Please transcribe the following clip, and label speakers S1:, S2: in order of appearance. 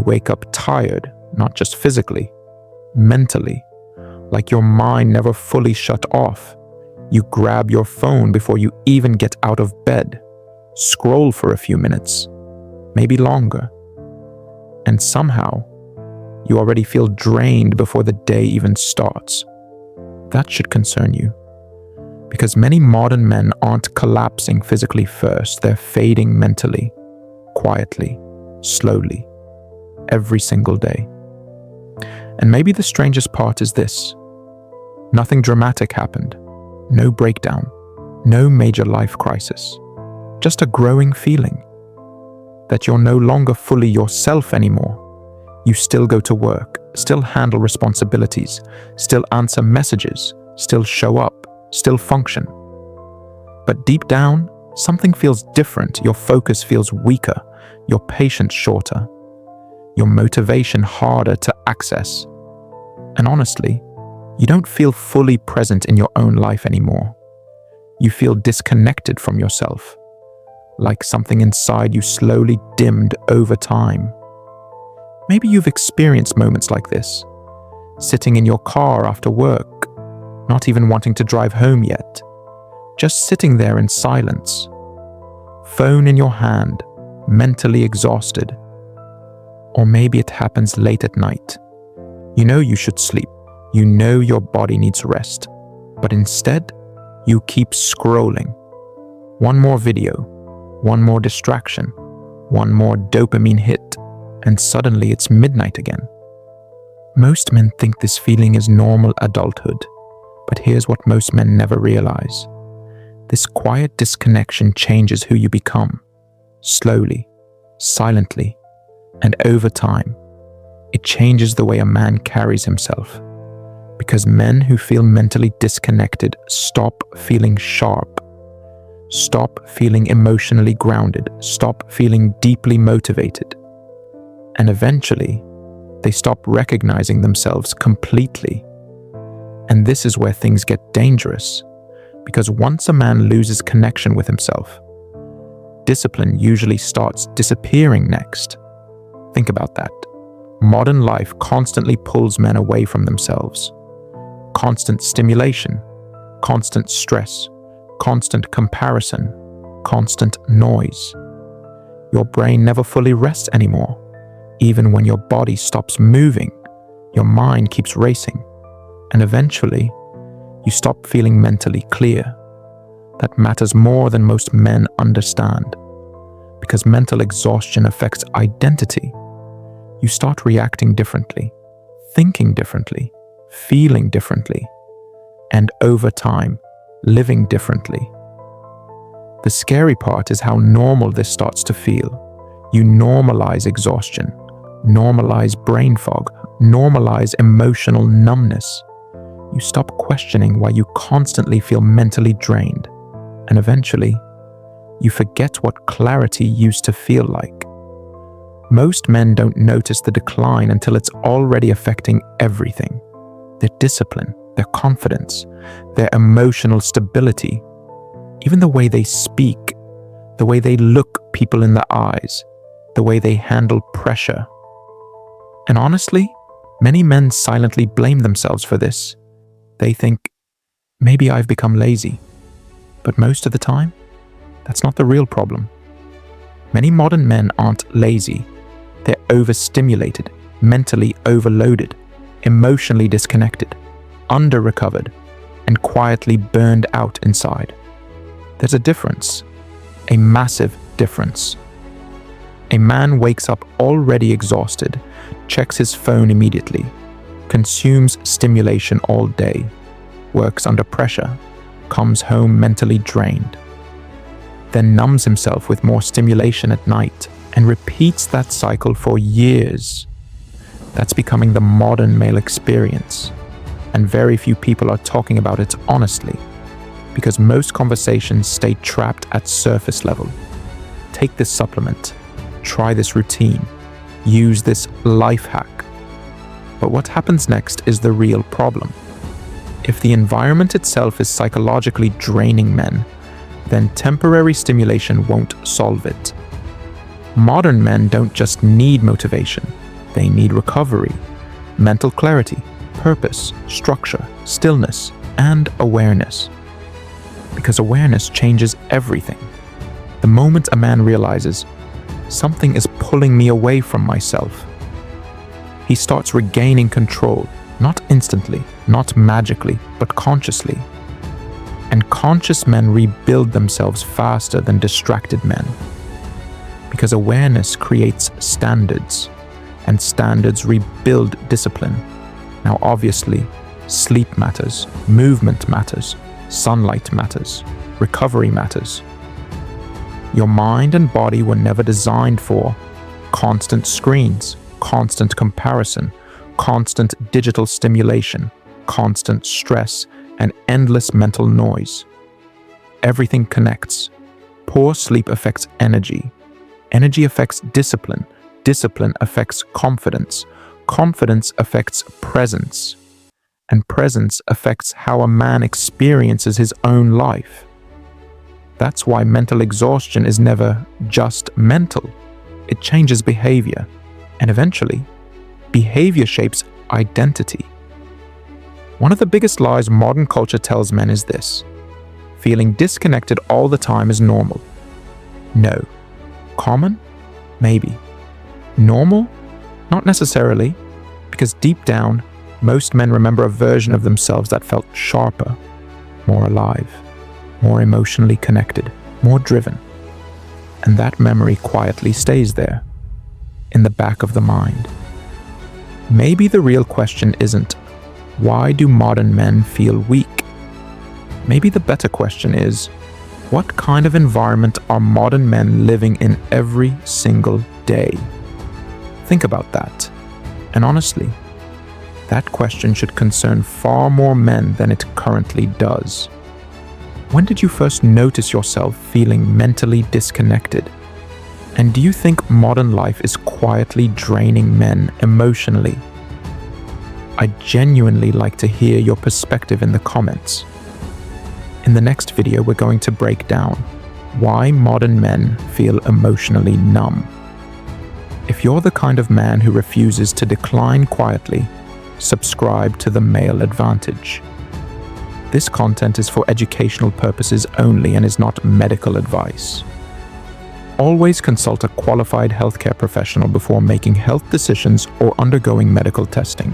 S1: you wake up tired, not just physically, mentally, like your mind never fully shut off. You grab your phone before you even get out of bed, scroll for a few minutes, maybe longer, and somehow you already feel drained before the day even starts. That should concern you, because many modern men aren't collapsing physically first, they're fading mentally, quietly, slowly, every single day. And maybe the strangest part is this: nothing dramatic happened, no breakdown, no major life crisis, just a growing feeling that you're no longer fully yourself anymore. You still go to work, still handle responsibilities, still answer messages, still show up, still function. But deep down, something feels different. Your focus feels weaker, your patience shorter, your motivation harder to access. And honestly, you don't feel fully present in your own life anymore. You feel disconnected from yourself, like something inside you slowly dimmed over time. Maybe you've experienced moments like this, sitting in your car after work, not even wanting to drive home yet, just sitting there in silence, phone in your hand, mentally exhausted. Or maybe it happens late at night. You know you should sleep, you know your body needs rest, but instead, you keep scrolling. One more video, one more distraction, one more dopamine hit, and suddenly it's midnight again. Most men think this feeling is normal adulthood, but here's what most men never realize. This quiet disconnection changes who you become, slowly, silently, and over time. It changes the way a man carries himself, because men who feel mentally disconnected stop feeling sharp, stop feeling emotionally grounded, stop feeling deeply motivated. And eventually, they stop recognizing themselves completely. And this is where things get dangerous, because once a man loses connection with himself, discipline usually starts disappearing next. Think about that. Modern life constantly pulls men away from themselves. Constant stimulation, constant stress, constant comparison, constant noise. Your brain never fully rests anymore. Even when your body stops moving, your mind keeps racing, and eventually, you stop feeling mentally clear. That matters more than most men understand, because mental exhaustion affects identity. You start reacting differently, thinking differently, feeling differently, and over time, living differently. The scary part is how normal this starts to feel. You normalize exhaustion, normalize brain fog, normalize emotional numbness. You stop questioning why you constantly feel mentally drained, and eventually, you forget what clarity used to feel like. Most men don't notice the decline until it's already affecting everything: their discipline, their confidence, their emotional stability, even the way they speak, the way they look people in the eyes, the way they handle pressure. And honestly, many men silently blame themselves for this. They think, maybe I've become lazy. But most of the time, that's not the real problem. Many modern men aren't lazy. They're overstimulated, mentally overloaded, emotionally disconnected, under-recovered, and quietly burned out inside. There's a difference, a massive difference. A man wakes up already exhausted, checks his phone immediately, consumes stimulation all day, works under pressure, comes home mentally drained, then numbs himself with more stimulation at night, and repeats that cycle for years. That's becoming the modern male experience, and very few people are talking about it honestly, because most conversations stay trapped at surface level. Take this supplement, try this routine, use this life hack. But what happens next is the real problem. If the environment itself is psychologically draining men, then temporary stimulation won't solve it. Modern men don't just need motivation, They need recovery, mental clarity, purpose, structure, stillness, and awareness. Because awareness changes everything. The moment a man realizes, something is pulling me away from myself, he starts regaining control, not instantly, not magically, but consciously. And conscious men rebuild themselves faster than distracted men. Because awareness creates standards, and standards rebuild discipline. Now obviously, sleep matters, movement matters, sunlight matters, recovery matters. Your mind and body were never designed for constant screens, constant comparison, constant digital stimulation, constant stress, and endless mental noise. Everything connects. Poor sleep affects energy. Energy affects discipline. Discipline affects confidence. Confidence affects presence. And presence affects how a man experiences his own life. That's why mental exhaustion is never just mental. It changes behavior. And eventually, behavior shapes identity. One of the biggest lies modern culture tells men is this: feeling disconnected all the time is normal. No. Common? Maybe. Normal? Not necessarily, because deep down, most men remember a version of themselves that felt sharper, more alive, more emotionally connected, more driven. And that memory quietly stays there, in the back of the mind. Maybe the real question isn't, why do modern men feel weak? Maybe the better question is, what kind of environment are modern men living in every single day? Think about that. And honestly, that question should concern far more men than it currently does. When did you first notice yourself feeling mentally disconnected? And do you think modern life is quietly draining men emotionally? I'd genuinely like to hear your perspective in the comments. In the next video, we're going to break down why modern men feel emotionally numb. If you're the kind of man who refuses to decline quietly, subscribe to The Male Advantage. This content is for educational purposes only and is not medical advice. Always consult a qualified healthcare professional before making health decisions or undergoing medical testing.